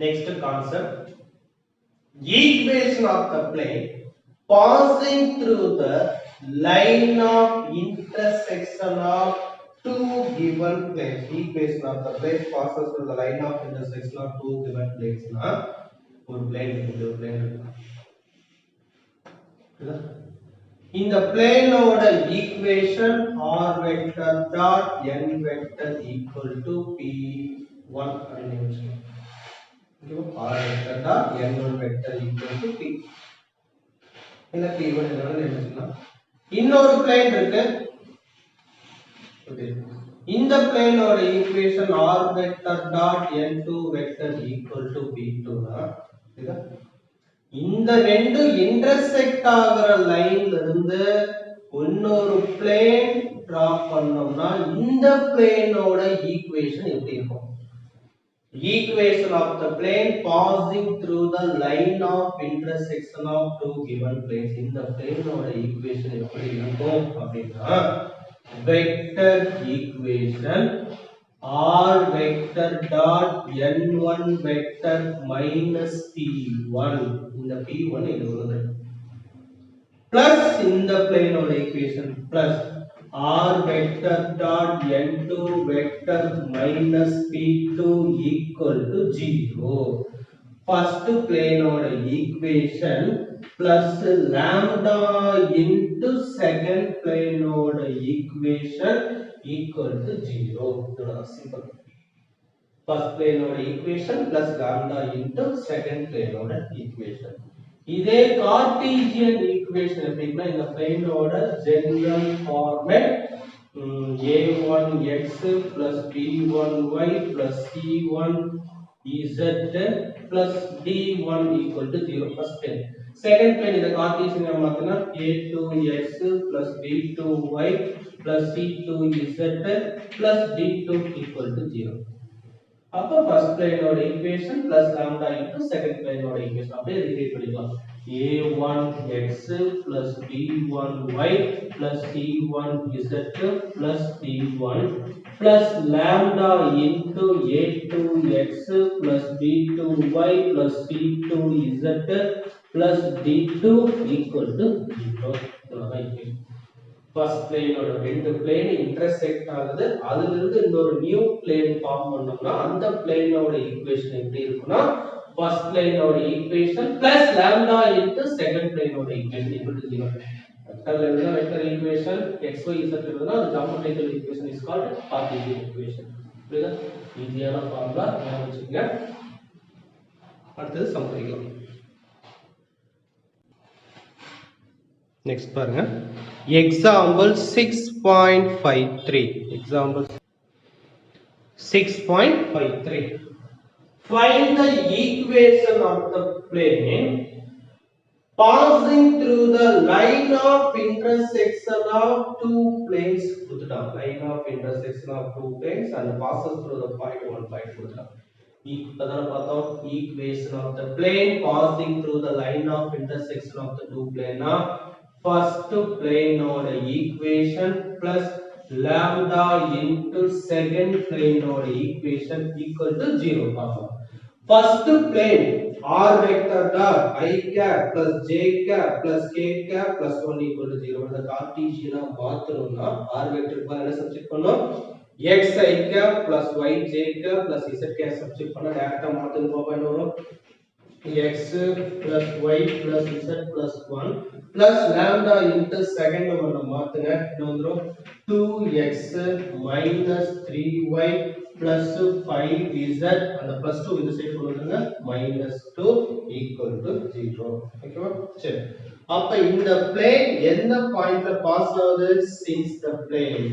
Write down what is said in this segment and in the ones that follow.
next concept, equation of the plane passing through the line of intersection of two given planes. Equation of the plane passes through the line of intersection of two given planes. ஒரு plane இருக்கு, ஒரு plane இருக்கு. இந்த பிளேனோட equation r vector dot n vector equal to p1 அப்படின்னு வச்சுக்கோங்க. ஓகேவா? r vector dot n1 vector equal to p. இந்த p1 என்னன்னு எழுதிக்கலாம். இன்னொரு பிளேன் இருக்கு. ஓகே. இந்த பிளேனோட equation r vector dot n2 vector equal to p2 னா இதா இந்த ரெண்டு இன்டர்செக்ட் ஆகுற லைன்ல இருந்து இன்னொரு பிளேன் டிரா பண்ணோம்னா இந்த பிளேனோட ஈக்குவேஷன் எப்படி இருக்கும்? Equation of the plane passing through the line of intersection of two given planes. இந்த பிளேனோட ஈக்குவேஷன் எப்படி இருக்கும் அப்படின்னா vector equation r vector dot n1 vector minus p1. இந்த p1 இது வருது plus இந்த பிளேனோட equation plus r vector dot n2 vector minus p2 equal to 0. First plane equation plus lambda into second plane equation equal to 0. Simple. First plane equation plus lambda into second plane equation. இதே Cartesian equation எப்படின்னா இந்த பிளேனோட general format a1x plus b1y plus c1z plus d1 equal to 0 first plane. Second plane இந்த Cartesian மாத்தினா a2x plus b2y plus c2z plus d2 equal to 0. அப்ப first பிளேனோட equation plus lambda into second பிளேனோட equation அப்படியே rewrite பண்ணிக்கலாம். a1x plus b1y plus c1z plus d1 plus lambda into a2x plus b2y plus c2z plus d2 equal to 0. First பிளேனோட ரெண்டு plane intersect ஆகுது, அதுல இருந்து இன்னொரு நியூ பிளேன் ஃபார்ம் பண்ணோம்னா அந்த பிளேனோட ஈக்குவேஷன் எப்படி இருக்கும்னா ஃபர்ஸ்ட் பிளேனோட equation plus lambda into second பிளேனோட ஈக்குவேஷன் ஈக்குவல் டு 0. வெக்டர்ல இருந்தா வெக்டர் ஈக்குவேஷன் xy z இருந்தா அது geometrical equation is called Cartesian equation. புரியுதா? ஈஸியான ஃபார்முலா ஞாபகம் வச்சுக்கங்க. அடுத்து சம் பண்ணிக்கலாம். Next பாருங்க, example 6.53. example 6.53. find the equation of the plane passing through the line of intersection of two planes. line of intersection of two planes and passes through the point 1 point. equation of the plane passing through the line of intersection of the two planes. First plane equation plus lambda into second plane equation equal to 0. First plane r vector dot I cap plus j cap plus k cap plus 1 equal to 0. இந்த கார்ட்டீசியனா மாத்தணும்னா r vector க்கு என்ன substitute பண்ணனும்? x I cap plus y j cap plus z cap substitute பண்ணா டைரக்டா மாத்தணும். பாப்பா என்ன வரும்? x plus y plus z plus 1 plus lambda into second one மாத்துங்க. என்ன வந்துரும்? 2x minus 3y plus 5z and plus 2 இந்த சைடு கொண்டு வந்துருங்க minus 2 equal to 0. ஓகேவா? சரி, அப்ப இந்த plane எந்த பாயிண்ட்ல பாஸ் ஆகுது? since the plane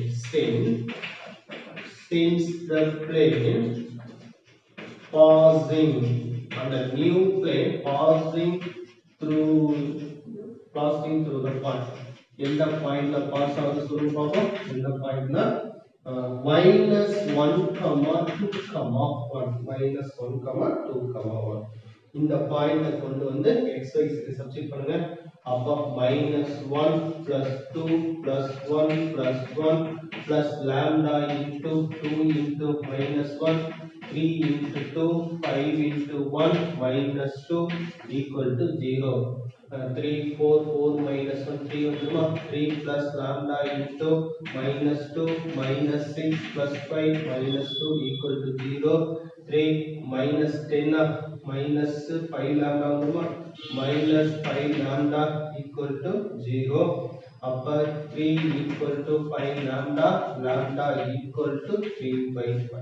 passing on the new plane passing through the point. எந்த பாயிண்ட்ல பாஸ் ஆகுது சொல்லுங்க பாப்போம். எந்த பாயிண்ட்னா -1, 2, 1 -1, 2, 1. இந்த பாயிண்ட கொண்டு வந்து xy சப்ஸ்டிட் பண்ணுங்க. அப்ப -1 plus 2 plus 1 plus 1 plus lambda into 2 into -1 3 into 2 5 into 1 minus 2 equal to 0. 3 4 4 minus 1 3 வந்துருமா 3 plus lambda into minus 2 minus 6 plus 5 minus 2 equal to 0. 3 minus 10 minus 5 lambda வந்துருமா minus 5 lambda equal to 0. அப்ப 3 equal to 5 lambda lambda equal to 3/5.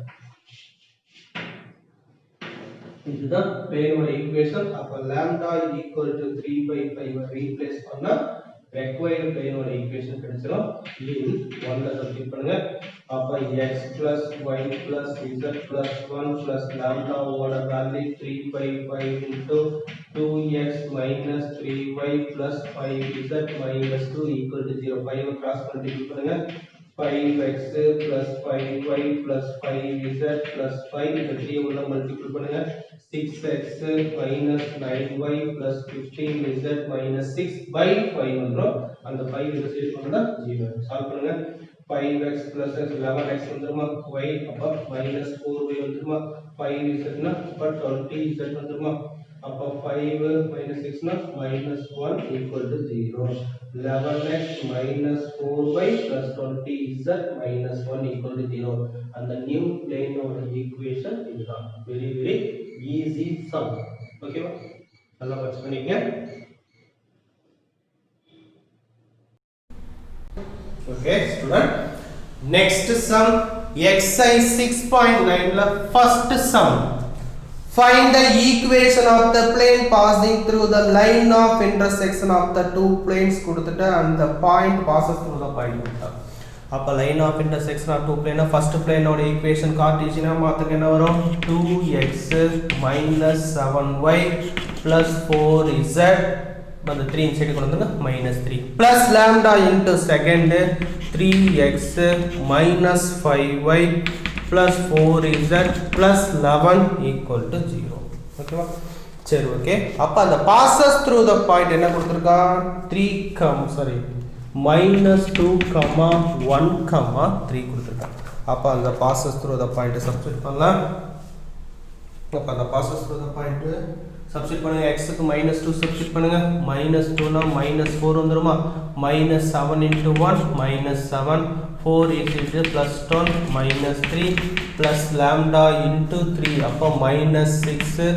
இதுதான் பிளேனோட equation. அப்ப lambda equal to 3/5 replace பண்ணா required பிளேனோட equation கிடைச்சிரும். இது 1 ல substitute பண்ணுங்க. அப்ப x plus y plus z plus 1 plus lambda ஓட value 3/5 into 2x minus 3y plus 5z minus 2 equal to 0. 5 cross multiply பண்ணுங்க. 5x plus 5y plus 5z plus 5 இந்த 3 உள்ள மல்டிப்ளை பண்ணுங்க. 6x minus 9y plus 15z minus 6 by 5 வந்துரும். அந்த 5 இத சரி பண்ணா 0. சால்வ் பண்ணுங்க. 5x plus 11x வந்துருமா y அப்ப minus 4y வந்துருமா 5z னா அப்ப 20z வந்துருமா அப்ப 5 minus 6 னா minus 1 equal to 0. 11x minus 4y plus 20z minus 1 equal to 0. and the new plane of the equation இதுதான். very very easy sum. okay வா நல்லா வாட்ச் பண்ணிங்க. okay student, next sum exercise 6.9 la first sum. Find the equation of the plane passing through the line of intersection of the two planes கொடுத்துட்டு and the point passes through the point கொடுத்தா. அப்ப line of intersection of two plane first plane ஓட equation கார்ட்டீசியனா மாத்துங்க என்ன வரும் 2x minus 7y plus 4z அந்த 3 inside கொண்டு வந்துங்க -3 plus lambda into second 3x minus 5y plus 4z plus 11 equal to 0. ஓகேவா சரி ஓகே அப்ப அந்த passes through the point என்ன கொடுத்திருக்கா 3 -2, 1, 3 கொடுத்திருக்கா. அப்ப அந்த passes through the point substitute பண்ணலாம். அப்ப அந்த passes through the point substitute பண்ணுங்க. x க்கு -2 சப்ஸ்டிட் பண்ணுங்க. -2 னா -4 வந்துருமா -7 into 1 -7 4 is into plus 12 -3 plus lambda into 3 அப்ப -6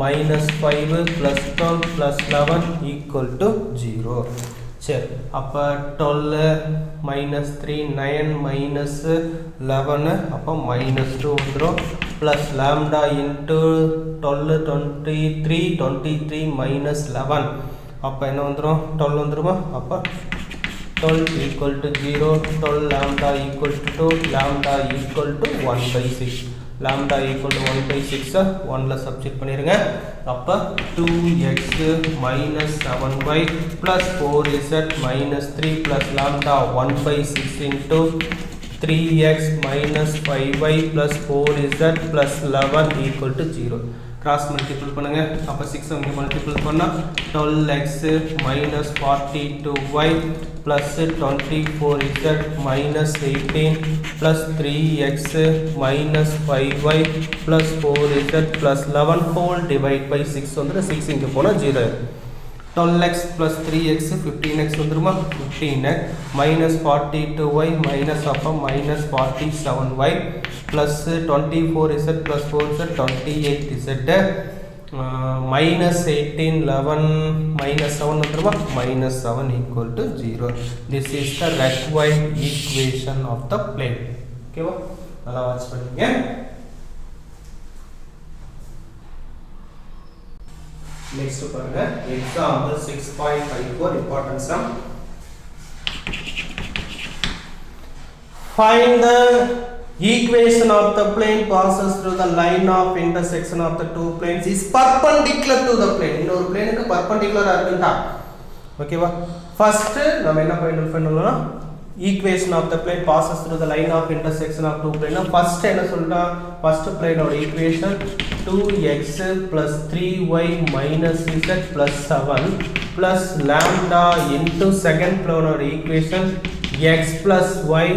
-5 plus 12 plus 11 equal to 0. சரி அப்ப 12 -3 9 -11 அப்ப -2 வந்துரும் plus lambda into 12 23 minus 11 அப்ப என்ன வந்துரும் 12 வந்துருமா அப்ப 12 equal to 0 12 lambda equal to 2 lambda equal to 1/6 lambda equal to 1/6 1 ல சப்ஸ்டிட் பண்ணிருங்க. அப்ப 2x minus 7y plus 4z minus 3 plus lambda 1/6 into 3x minus 5y plus 4z plus 11 equal to 0. cross multiple பண்ணுங்க. அப்ப 6 அங்க multiple பண்ணா 12x minus 42y plus 24z minus 18 plus 3x minus 5y plus 4z plus 11 whole divide by 6 வந்து 6 இங்க போனா 0. 12x plus 3x 15x வந்துருமா 15x minus 42y minus அப்ப minus 47y plus 24z plus 4z 28z minus 18 11 minus 7 வந்துருமா minus 7 equal to 0. This is the required equation of the plane. ஓகேவா நல்லா watch பண்ணுங்க. Next பாருங்க example 6.54 important sum. Find the equation of the plane passes through the line of intersection of the two planes is perpendicular to the plane. இன்னொரு பிளேனுக்கு perpendicular இருக்குடா. ஓகேவா first நாம என்ன find பண்ணனும்னா equation of the plane passes through the line of intersection of two planes. First என்ன சொல்றா, first plane ஓட equation 2x plus 3y minus z plus 7 plus lambda into second plane ஓட equation x plus y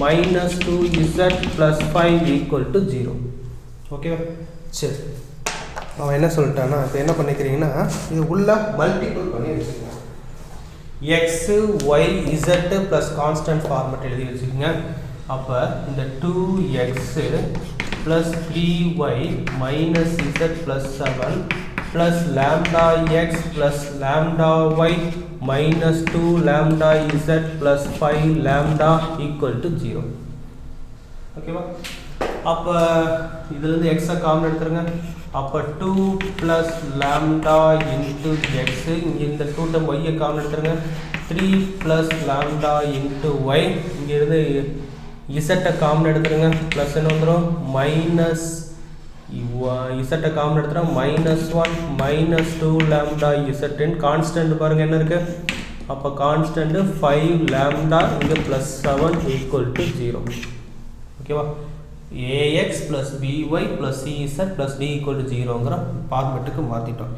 minus 2z plus 5 equal to 0. Okay, சரி. அவன் என்ன சொல்லிட்டானா, இப்போ என்ன பண்ணிக்கிறீங்கன்னா இது உள்ள மல்டிபிள் பண்ணி வச்சுக்கோங்க. x y z plus constant format எழுதி வச்சுக்கோங்க. அப்போ இந்த 2x plus 3y minus z plus 7 plus lambda x plus lambda y minus 2 lambda z plus 5 lambda equal to 0. ஓகேவா? அப்போ இதிலிருந்து x காமன் எடுத்துருங்க. அப்போ 2 plus lambda into x, இங்கே இந்த 2 டைம் y காமன் எடுத்துருங்க. 3 plus lambda into y, இங்கே இருந்து z காமன் எடுத்துருங்க. ப்ளஸ் என்ன வந்துடும், மைனஸ் z காமன் எடுத்துகிறோம். -1 minus 2 lambda z இன் கான்ஸ்டன்ட் பாருங்கள் என்ன இருக்குது. அப்போ கான்ஸ்டன்ட் 5 lambda, இங்கே ப்ளஸ் 7 equal to 0. ஓகேவா? ax plus by plus cz plus d equal to 0ங்கிற ஃபார்மேட்டுக்கு மாற்றிட்டோம்.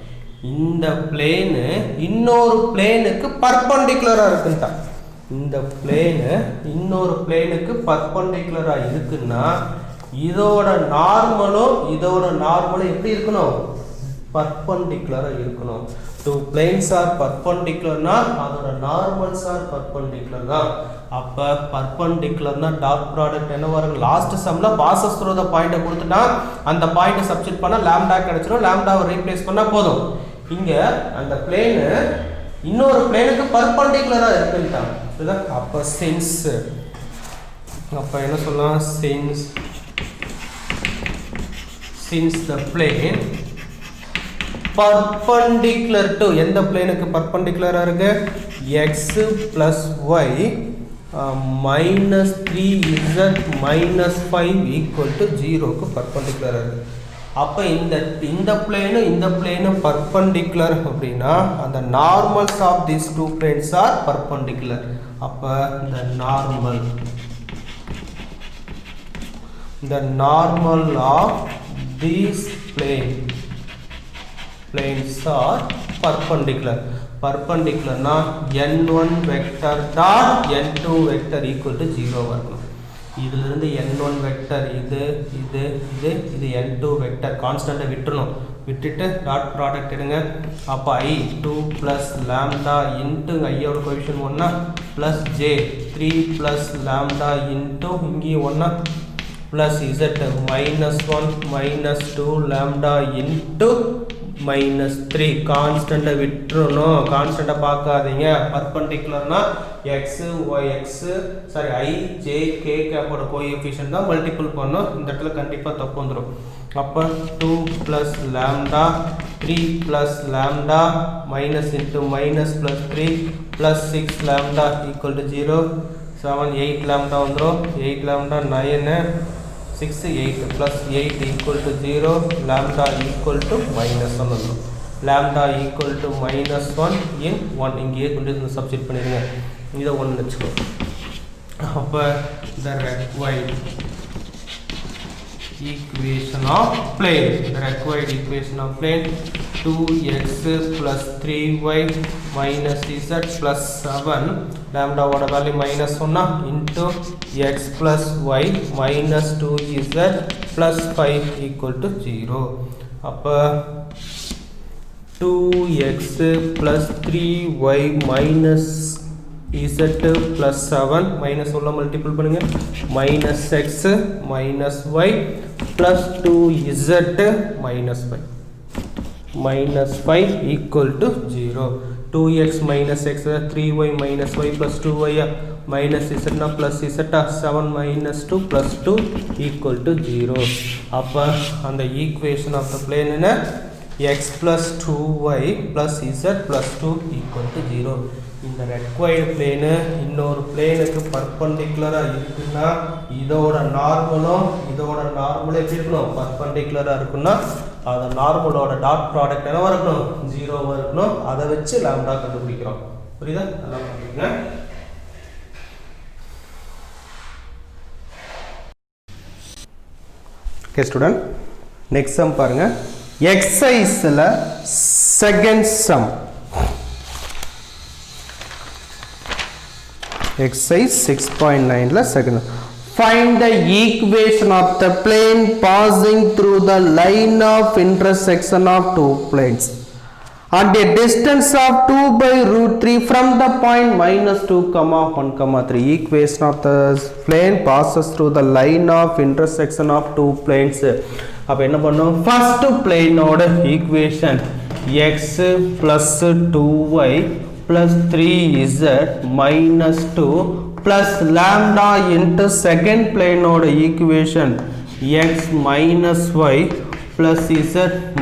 இந்த பிளேனு இன்னொரு பிளேனுக்கு பர்பண்டிகுலராக இருக்குன்ட்டா. இந்த பிளேனு இன்னொரு பிளேனுக்கு பர்பண்டிகுலராக இருக்குன்னா இதோட நார்மலும் எப்படி இருக்கணும், பர்பண்டிகுலராக இருக்கணும். டூ பிளேன்ஸ் ஆர் பர்பண்டிகுலர்னா அதோட நார்மல்ஸ் ஆர் பர்பண்டிகுலர் தான். அப்போ பர்பண்டிகுலர்னா டாட் ப்ராடக்ட் என்ன வரும், லாஸ்ட் சம்மில் பாசஸ் த்ரூ த பாயிண்ட்டை கொடுத்துட்டா அந்த பாயிண்ட்டை சப்ஸ்டிட் பண்ணால் லாம்டா கிடச்சிடும். லாம்டாவை ரீப்ளேஸ் பண்ணால் போதும். இங்கே அந்த பிளேனு இன்னொரு பிளேனுக்கு பர்பண்டிகுலராக இருக்குன்ட்டாங்க. இதுதான் அப்போ சின்ஸ், அப்போ என்ன சொல்லலாம், since the plane perpendicular to எந்த பிளேனுக்கு பர்பண்டிகுலராக இருக்கு, x plus y minus 3z minus 5 equal to 0க்கு பர்பண்டிகுலராக இருக்கு. அப்போ இந்த பிளேனும் பர்பண்டிகுலர் அப்படின்னா அந்த normals of these two planes are perpendicular. அப்போ the normal of these planes are perpendicular na n1 vector dot n2 vector equal to 0 வரணும். இதிலிருந்து n1 vector இது n2 vector கான்ஸ்டன்ட்டை விட்டுட்டு டாட் ப்ராடக்ட் எடுங்க. அப்போ i 2 plus lambda into ஐயோட coefficient 1 plus j 3 plus lambda into இங்கே 1 plus z -1 minus 2 lambda into -3 கான்ஸ்டன்ட்டை விட்டுறணும். கான்ஸ்டன்ட்டை பார்க்காதீங்க. பர்பண்டிகுலர்னா i j k கேப்போட கோஎஃபிஷியன்ட் தான் மல்டிபிள் பண்ணோம். இந்த இடத்துல கண்டிப்பாக தப்பு வந்துடும். அப்போ 2 plus lambda 3 plus lambda minus into minus plus 3 plus 6 lambda equal to 0 7 8 lambda வந்துடும். 8 lambda 9 6 8 plus 8 equal to 0 lambda equal to -1 வந்துடும். lambda equal to -1 in 1 இங்கேயே கொண்டு வந்து சப்ஸ்டிட் பண்ணிடுங்க. இதை 1 வச்சுக்கோ. அப்போ the required equation of plane 2x plus 3y minus z plus 7 lambda ஓட value -1 into x plus y minus 2z plus 5 equal to 0. அப்போ 2x plus 3y minus z plus 7 minus உள்ள மல்டிபிள் பண்ணுங்க. minus x minus y plus 2z minus 5 equal to 0. 2x minus x 3y minus y plus 2y minus z na plus z 7 minus 2 plus 2 equal to 0. அப்போ அந்த equation of the plane என்ன, x plus 2y plus z plus 2 equal to 0. இந்த required plane இன்னொரு பிளேனுக்கு பர்பண்டிகுலராக இருக்குன்னா இதோட நார்மலும் எப்படி இருக்கணும், பர்பண்டிகுலராக இருக்குன்னா அது நார்மலோட டாட் ப்ராடக்ட் என்னவா இருக்கணும், 0வா இருக்கணும். அதை வச்சு லாம்டா கண்டுபிடிக்கிறோம். புரியுதா? நல்லா பண்ணிக்கங்க. Okay student, next sum பாருங்க. Exerciseல second sum. Exercise 6.9 second. Find the equation of the plane passing through the line of intersection of two planes at a distance of 2 by root 3 from the point minus 2 comma 1 comma 3. Equation of the plane passes through the line of intersection of two planes. அப்ப என்ன பண்ணும்? First plane ஓட equation x plus 2y plus 3z minus 2 plus lambda into second plane oda equation x minus y plus z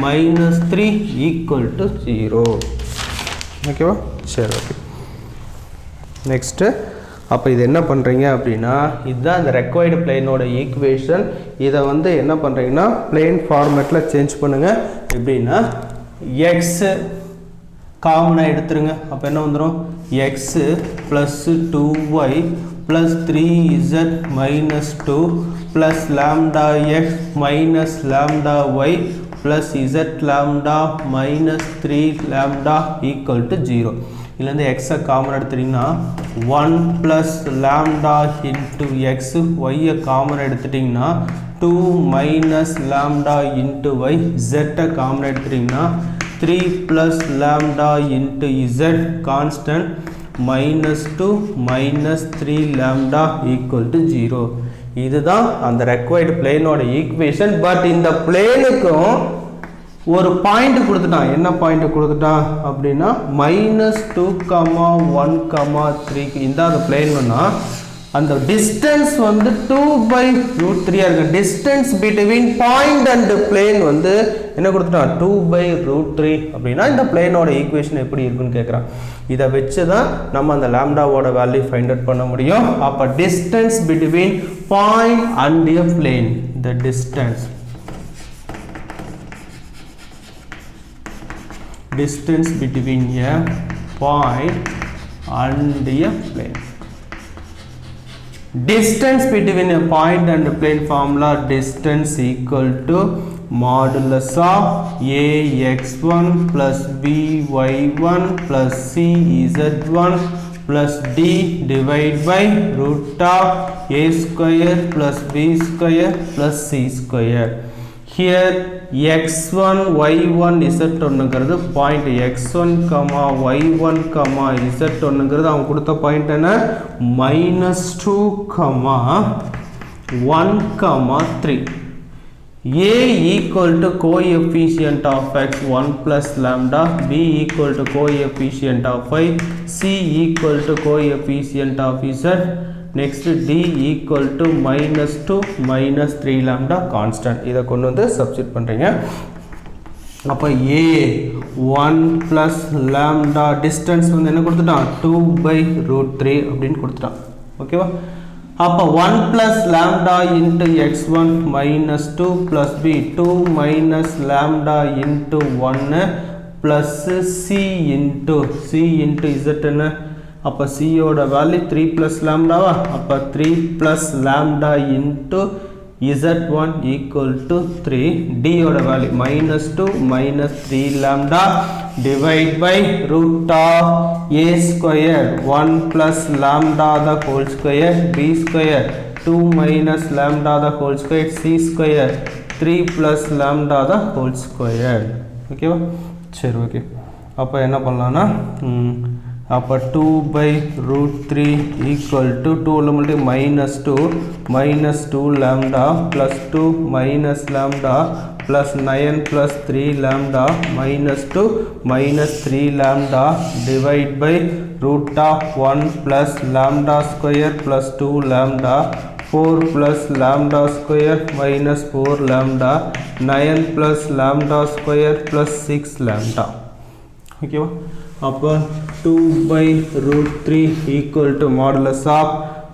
minus 3 equal to 0. Okay va? சரி okay. Next அப்ப இது என்ன பண்றீங்க அப்படினா இதுதான் அந்த required plane ஓட equation. இத வந்து என்ன பண்றீங்கன்னா plane formatல சேஞ்ச் பண்ணுங்க. எப்படினா x காமனா எடுத்துருங்க. அப்ப என்ன வந்துரும்? x plus 2y plus 3z minus 2 plus lambda x minus lambda y plus z lambda minus 3 lambda equal to 0. இதுல இருந்து x காமனா எடுத்துட்டீங்கன்னா 1 plus lambda into x, y காமனா எடுத்துட்டீங்கன்னா 2 minus lambda into y, z காமனா எடுத்துட்டீங்கன்னா 3 plus lambda into z constant minus 2 minus 3 lambda equal to 0. இதுதான் அந்த required plane ஓட equation. பட் இந்த பிளேனுக்கும் ஒரு பாயிண்ட் கொடுத்துட்டான். என்ன பாயிண்ட் கொடுத்துட்டான் அப்படின்னா -2, 1, 3 இந்த அந்த பிளேன்னா அந்த distance வந்து 2 by root 3 இருக்கு. distance between point and plane வந்து என்ன கொடுத்துட்டான்? 2 by root 3 அப்படின்னா இந்த பிளேனோட ஈக்குவேஷன் எப்படி இருக்குன்னு கேட்குறான். இதை வச்சு தான் நம்ம அந்த லாம்டாவோட வேல்யூ ஃபைண்ட் அவுட் பண்ண முடியும். அப்போ distance between point and a plane, the distance between a point and a plane. Distance between a point and a plane formula, distance equal to modulus of ax1 plus by1 plus cz1 plus d divided by root of a square plus b square plus c square. Here x1 y1 z1 ங்கிறது point x1 y1 z1 ங்கிறது அவங்க கொடுத்த point என்ன? -2 1 3. a equal to coefficient of x 1 plus lambda, b equal to coefficient of y, c equal to coefficient of z. Next d equal to -2 minus 3 lambda constant. இதை கொண்டு வந்து substitute பண்றீங்க. அப்ப a 1 plus lambda distance வந்து என்ன கொடுத்துட்டான்? 2 by root 3 அப்படின்னு கொடுத்துட்டான். ஓகேவா? அப்ப 1 plus lambda into x1 minus 2 plus b 2 minus lambda into 1 plus c into z என்ன? அப்ப c ஓட வேல்யூ 3 plus lambda வா? அப்ப 3 plus lambda into z1 equal to 3. d ஓட value -2 minus 3 lambda divide by root of a square 1 plus lambda the whole square, b square 2 minus lambda the whole square, c square 3 plus lambda the whole square. ஓகேவா? சரி okay. அப்ப என்ன பண்ணலாம்னா அப்ப 2 by root 3 equal to 2 minus 2 lambda plus 2 minus lambda plus 9 plus 3 lambda minus 2 minus 3 lambda divide by root of 1 plus lambda square plus 2 lambda 4 plus lambda square minus 4 lambda 9 plus lambda square plus 6 lambda. Okay va? அப்போ 2 by root 3 equal to modulus of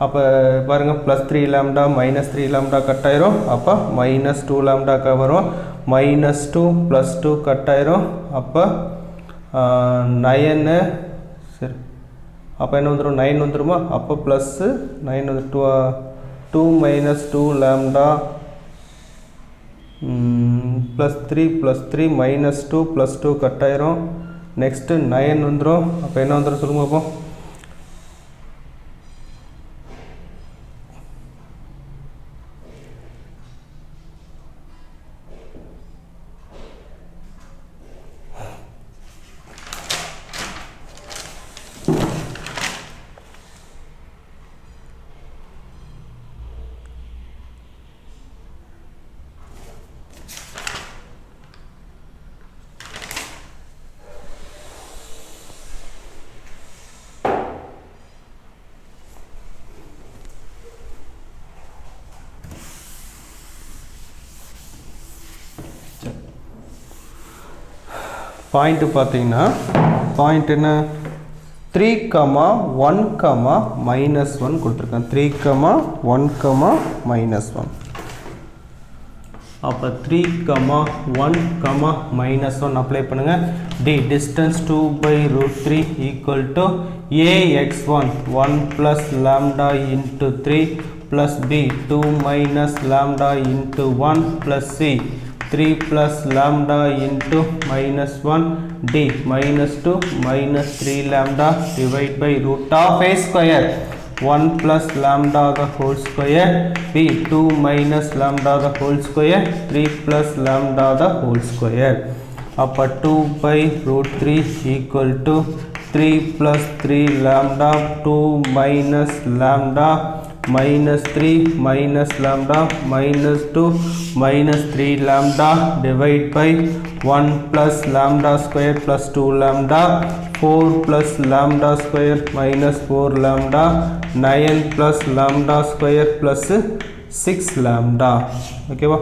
அப்போ பாருங்க plus 3 lambda minus 3 lambda cut ஆயிரும். அப்போ minus 2 lambda வரும். minus 2 plus 2 cut ஆயிரும். அப்போ 9 சரி அப்போ என்ன வந்துடும்? 9 வந்துருமா? அப்போ ப்ளஸ் 9 வந்து 2 minus 2 lambda +3 +3 -2 +2 கட் ஆயிரும். நெக்ஸ்ட்டு 9 வந்துடும். அப்போ என்ன வந்துடும் சொல்லுங்க பார்ப்போம். பாயிண்ட் பார்த்தீங்கன்னா பாயிண்ட் என்ன 3, 1, -1 கொடுத்துருக்கேன். 3, 1, -1. அப்போ 3, 1, -1 அப்ளை பண்ணுங்க. D distance 2/√3 equal to ax1 1 + lambda into 3 plus b 2 minus lambda into 1 plus c 3 plus lambda into -1 d -2 minus 3 lambda divide by root of a square 1 plus lambda the whole square b 2 minus lambda the whole square 3 plus lambda the whole square. அப்போ 2/√3 equal to 3 plus 3 lambda 2 minus lambda minus 3 minus lambda minus 2 minus 3 lambda divide by 1 plus lambda square plus 2 lambda 4 plus lambda square minus 4 lambda 9 plus lambda square plus 6 lambda. ஓகேவா?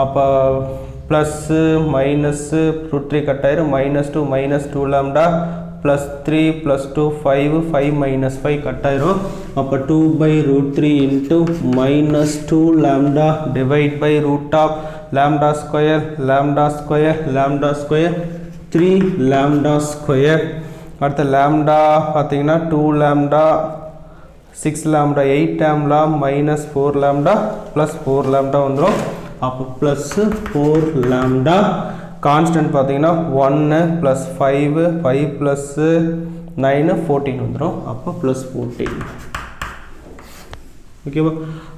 அப்போ plus minus √3 cut ஆயிரும். -2 -2 lambda plus 3 plus 2 5 minus 5 cut ஆயிரும். அப்போ 2/√3 into -2 lambda divide by root of lambda square 3 lambda square. அடுத்த lambda பார்த்தீங்கன்னா 2 lambda 6 lambda 8 lambda minus 4 lambda plus 4 lambda வந்துடும். அப்போ plus 4 lambda. Constant பார்த்தீங்கன்னா 1 + 5 5 + 9 14 வந்துடும். அப்போ +14. ஓகேவா?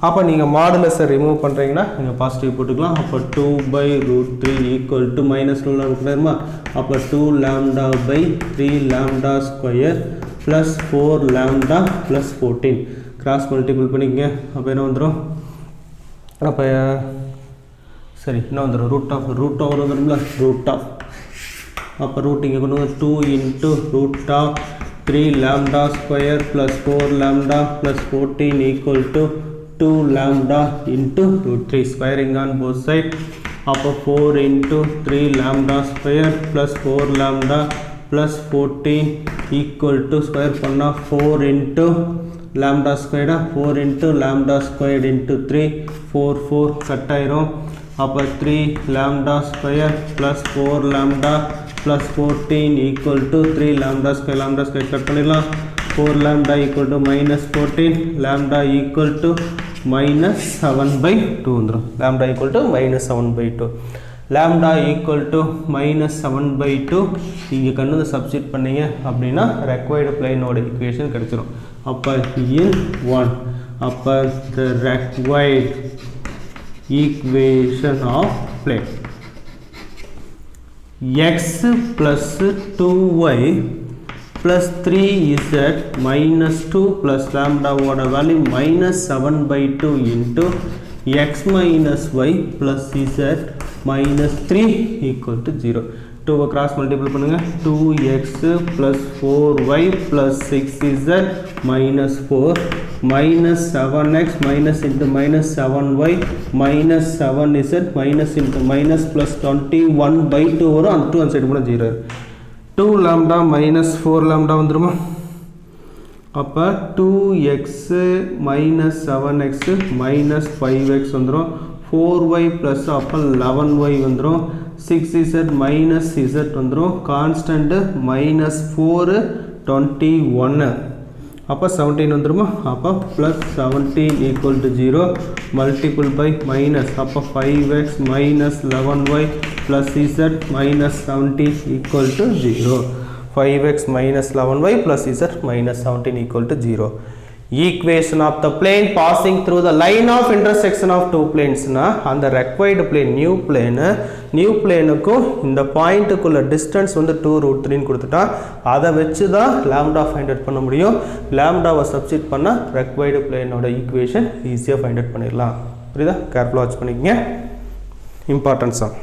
அப்போ நீங்கள் மாடுலஸை ரிமூவ் பண்ணுறீங்கன்னா நீங்கள் பாசிட்டிவ் போட்டுக்கலாம். அப்போ 2/√3 ஈக்குவல் டு -2 இருக்குமா? அப்போ 2 lambda/3 lambda square plus 4 lambda plus 14 cross multiple பண்ணிக்கங்க. அப்போ என்ன வந்துடும்? அப்போ சரி என்ன வந்துடும்? ரூட் ஓவர் வந்துடும்ல. ரூட் ஆஃப் அப்போ ரூட் இங்கே கொண்டு வந்து 2 into √3 lambda square plus 4 lambda plus 14 equal to 2 lambda into √3 squaring on both sides. அப்போ 4 into 3 lambda square plus 4 lambda plus 14 equal to square பண்ணா 4 into lambda squared 4 into lambda squared into 3 4 cut ஆயிரும். அப்போ 3 lambda square plus 4 lambda plus 14 equal to 3 lambda square cut பண்ணிடலாம். 4 lambda equal to -14 lambda equal to -7/2 வந்துடும். lambda equal to -7/2 lambda equal to -7/2 இங்கே கண்டு substitute பண்ணீங்க அப்படின்னா required பிளேனோட equation கிடைச்சிடும். அப்போ இன் 1 அப்போ the required equation of plane x plus 2y plus 3z minus 2 plus lambda ஓட value -7/2 into x minus y plus z minus 3 equal to 0. 2 cross multiple பண்ணுங்க. 2x plus 4y plus 6z minus 4 minus 7x minus into minus 7y minus 7z minus into minus plus 21/2 வரும். அந்த 2 அந்த side போனால் 0. 2 lambda minus 4 lambda வந்துருமா? அப்போ 2x minus 7x minus 5x வந்துடும். 4y plus அப்போ 11y வந்துடும். 6z minus z வந்துடும். கான்ஸ்டன்ட் -4 21 அப்போ 17 வந்துருமா? அப்போ plus 17 equal to 0 multiple by minus, அப்போ 5x minus 11y plus z minus 17 equal to 0. 5x minus 11y plus z minus 17 equal to 0. Equation of the plane passing through the line of intersection of two planes na and the required plane new plane க்கு இந்த point குள்ள distance வந்து 2√3 ன்னு கொடுத்துட்டா அதை வெச்சு தான் lambda find out பண்ண முடியும். lambda-வை சப்ஸ்டிட்யூட் பண்ணா required plane ஓட ஈக்குவேஷன் ஈஸியா find out பண்ணிடலாம். புரியுதா? கேர்ஃபுல்லா வாட்ச் பண்ணிக்கங்க. Important some.